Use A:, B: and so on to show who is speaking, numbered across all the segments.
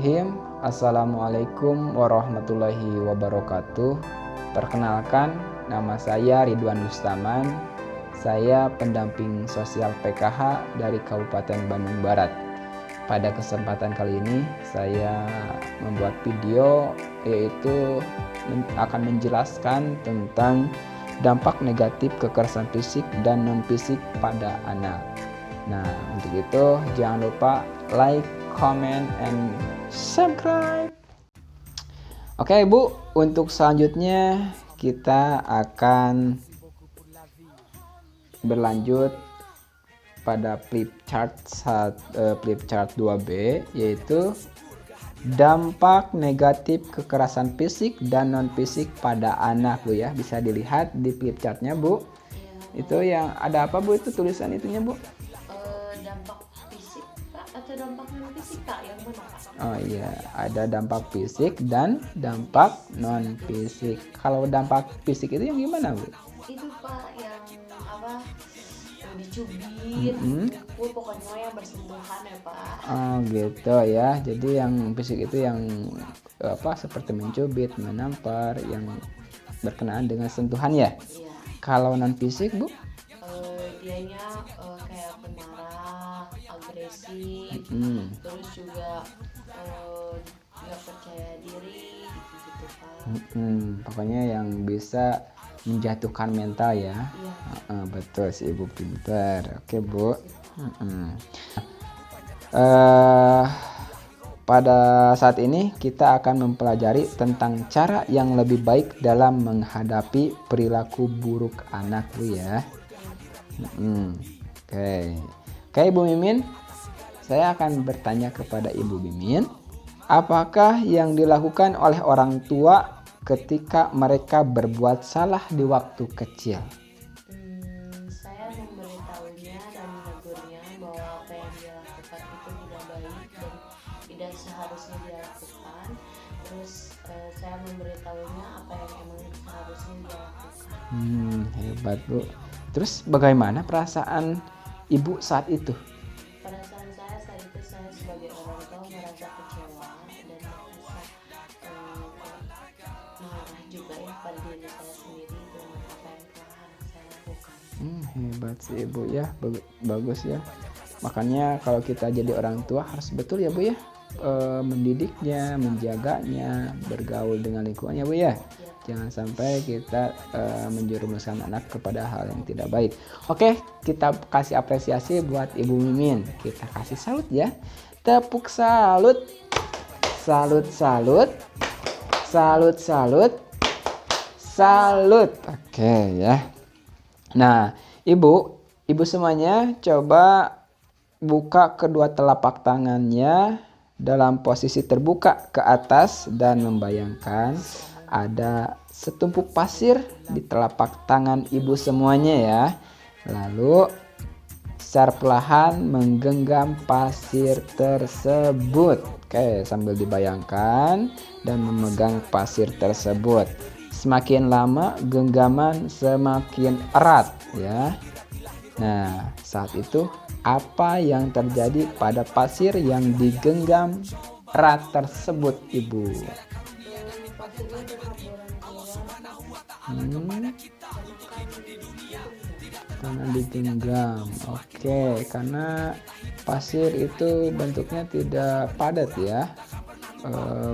A: Bismillahirrahmanirrahim. Assalamualaikum warahmatullahi wabarakatuh. Perkenalkan, nama saya Ridwan Rustaman. Saya pendamping sosial PKH dari Kabupaten Bandung Barat. Pada kesempatan kali ini saya membuat video yaitu akan menjelaskan tentang dampak negatif kekerasan fisik dan non fisik pada anak. Nah, untuk itu jangan lupa like, comment, and subscribe. Oke Bu, untuk selanjutnya kita akan berlanjut pada flip chart 2B, yaitu dampak negatif kekerasan fisik dan non fisik pada anak Bu ya. Bisa dilihat di flip chartnya Bu. Itu yang ada apa Bu, itu tulisan itunya Bu?
B: Dampak fisik Pak atau dampak non fisik Pak, yang mana Pak?
A: Oh iya, ada dampak fisik dan dampak non fisik. Kalau dampak fisik itu yang gimana Bu?
B: Itu Pak yang apa, yang dicubit, pokoknya yang bersentuhan ya Pak.
A: Oh gitu ya. Jadi yang fisik itu yang apa, seperti mencubit, menampar, yang berkenaan dengan sentuhan ya.
B: Iya.
A: Kalau non fisik Bu?
B: Dianya kayak pemarah, agresif, terus juga nggak percaya diri gitu Pak.
A: Pokoknya yang bisa menjatuhkan mental ya.
B: Iya.
A: Betul sih Ibu, pinter. Oke Bu. Pada saat ini kita akan mempelajari tentang cara yang lebih baik dalam menghadapi perilaku buruk anak Bu ya. Oke Ibu Mimin, saya akan bertanya kepada Ibu Mimin, apakah yang dilakukan oleh orang tua ketika mereka berbuat salah di waktu kecil?
B: Saya memberitahunya dan menegurnya bahwa apa yang dia lakukan itu tidak baik dan tidak seharusnya dia lakukan. Terus saya memberitahunya apa yang emang seharusnya dia lakukan.
A: Hebat Bu. Terus bagaimana perasaan Ibu saat itu?
B: Perasaan saya saat itu, saya sebagai orang tua merasa kecewa dan merasa marah juga ya pada diri saya sendiri dengan apa yang telah saya lakukan.
A: Hebat sih Ibu ya, bagus ya. Makanya kalau kita jadi orang tua harus betul ya Bu ya, mendidiknya, menjaganya, bergaul dengan lingkungannya Bu ya. Jangan sampai kita menjerumuskan anak kepada hal yang tidak baik. Oke, kita kasih apresiasi buat Ibu Mimin. Kita kasih salut ya. Tepuk salut. Salut, salut. Salut, salut. Salut. Oke ya. Nah, Ibu semuanya coba buka kedua telapak tangannya dalam posisi terbuka ke atas dan membayangkan ada setumpuk pasir di telapak tangan Ibu semuanya ya. Lalu secara perlahan menggenggam pasir tersebut. Oke, sambil dibayangkan dan memegang pasir tersebut. Semakin lama genggaman semakin erat ya. Nah, saat itu apa yang terjadi pada pasir yang digenggam erat tersebut Ibu? Karena digenggam. Oke, karena pasir itu bentuknya tidak padat ya,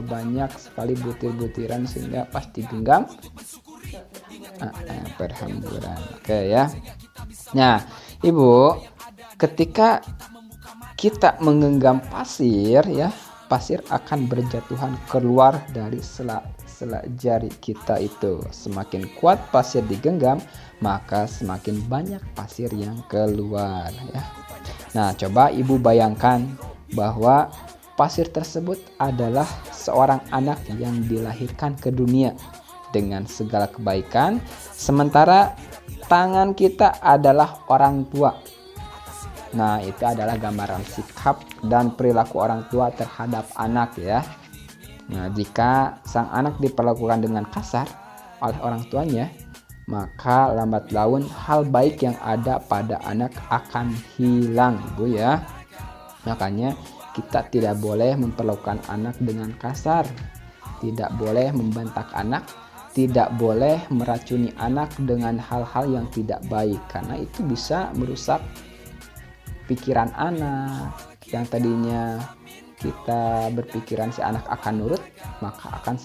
A: banyak sekali butir-butiran sehingga pas digenggam berhamburan. Oke ya. Nah Ibu, ketika kita menggenggam pasir ya, pasir akan berjatuhan keluar dari sela jari kita itu. Semakin kuat pasir digenggam, maka semakin banyak pasir yang keluar ya. Nah, coba Ibu bayangkan bahwa pasir tersebut adalah seorang anak yang dilahirkan ke dunia dengan segala kebaikan, sementara tangan kita adalah orang tua. Nah, itu adalah gambaran sikap dan perilaku orang tua terhadap anak ya. Nah, jika sang anak diperlakukan dengan kasar oleh orang tuanya, maka lambat laun hal baik yang ada pada anak akan hilang Bu ya. Makanya Kita tidak boleh memperlakukan anak dengan kasar, tidak boleh membentak anak, tidak boleh meracuni anak dengan hal-hal yang tidak baik, karena itu bisa merusak pikiran anak. Yang tadinya kita berpikiran si anak akan nurut, maka akan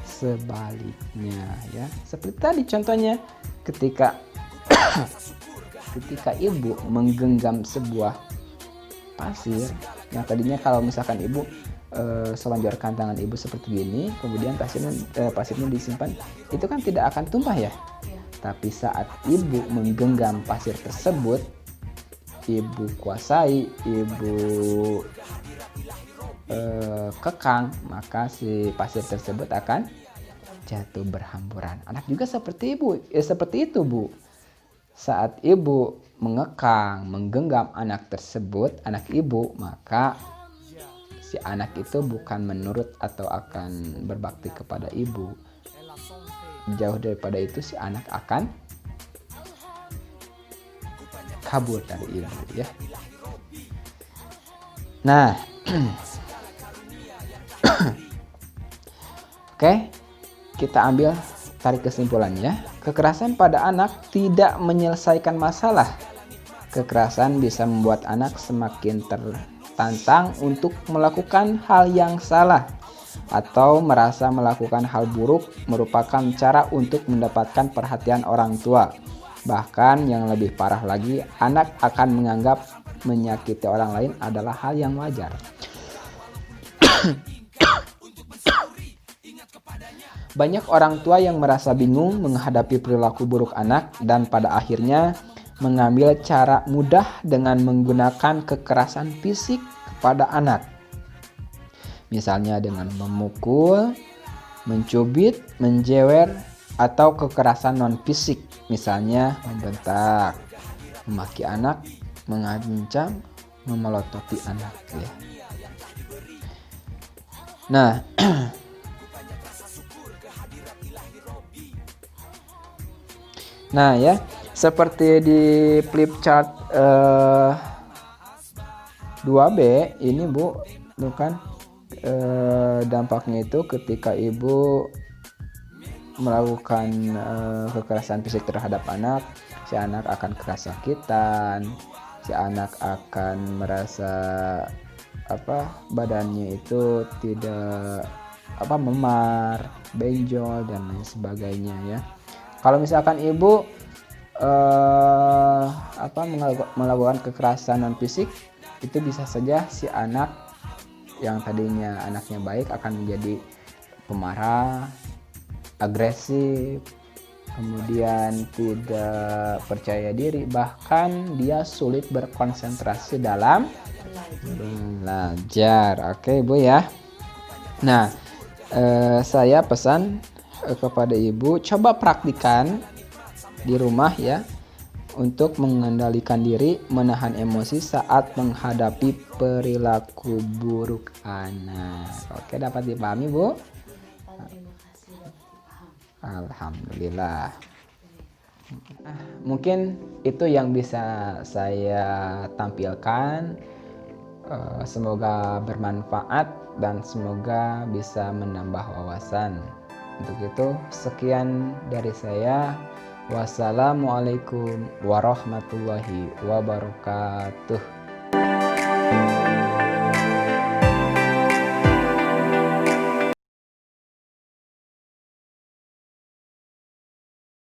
A: sebaliknya ya. Seperti tadi contohnya ketika ketika ibu menggenggam sebuah pasir yang tadinya kalau misalkan ibu selonjorkan tangan ibu seperti gini, kemudian pasirnya disimpan, itu kan tidak akan tumpah ya. Tapi saat ibu menggenggam pasir tersebut, ibu kuasai, ibu kekang, maka si pasir tersebut akan jatuh berhamburan. Anak juga seperti ibu, seperti itu Bu. Saat ibu mengekang, menggenggam anak tersebut, anak ibu, maka si anak itu bukan menurut atau akan berbakti kepada ibu. Jauh daripada itu si anak akan kabur dari ibu ya. Nah, oke, kita ambil tarik kesimpulannya. Kekerasan pada anak tidak menyelesaikan masalah. Kekerasan bisa membuat anak semakin tertantang untuk melakukan hal yang salah atau merasa melakukan hal buruk merupakan cara untuk mendapatkan perhatian orang tua. Bahkan yang lebih parah lagi, anak akan menganggap menyakiti orang lain adalah hal yang wajar. Banyak orang tua yang merasa bingung menghadapi perilaku buruk anak dan pada akhirnya mengambil cara mudah dengan menggunakan kekerasan fisik kepada anak. Misalnya dengan memukul, mencubit, menjewer, atau kekerasan non-fisik. Misalnya membentak, memaki anak, mengancam, memelototi anak ya. Nah, nah ya, seperti di flip chart 2B ini Bu, bukan dampaknya itu ketika ibu melakukan kekerasan fisik terhadap anak, si anak akan kesakitan, si anak akan merasa badannya itu tidak memar, benjol dan lain sebagainya ya. Kalau misalkan ibu melakukan kekerasan non fisik, itu bisa saja si anak yang tadinya anaknya baik akan menjadi pemarah, agresif, kemudian tidak percaya diri, bahkan dia sulit berkonsentrasi dalam belajar. Oke Bu ya. Nah, saya pesan kepada ibu, coba praktikan di rumah ya, untuk mengendalikan diri, menahan emosi saat menghadapi perilaku buruk anak. Oke, dapat dipahami Bu? Alhamdulillah. Mungkin itu yang bisa saya tampilkan. Semoga bermanfaat dan semoga bisa menambah wawasan. Untuk itu sekian dari saya. Wassalamualaikum warahmatullahi wabarakatuh.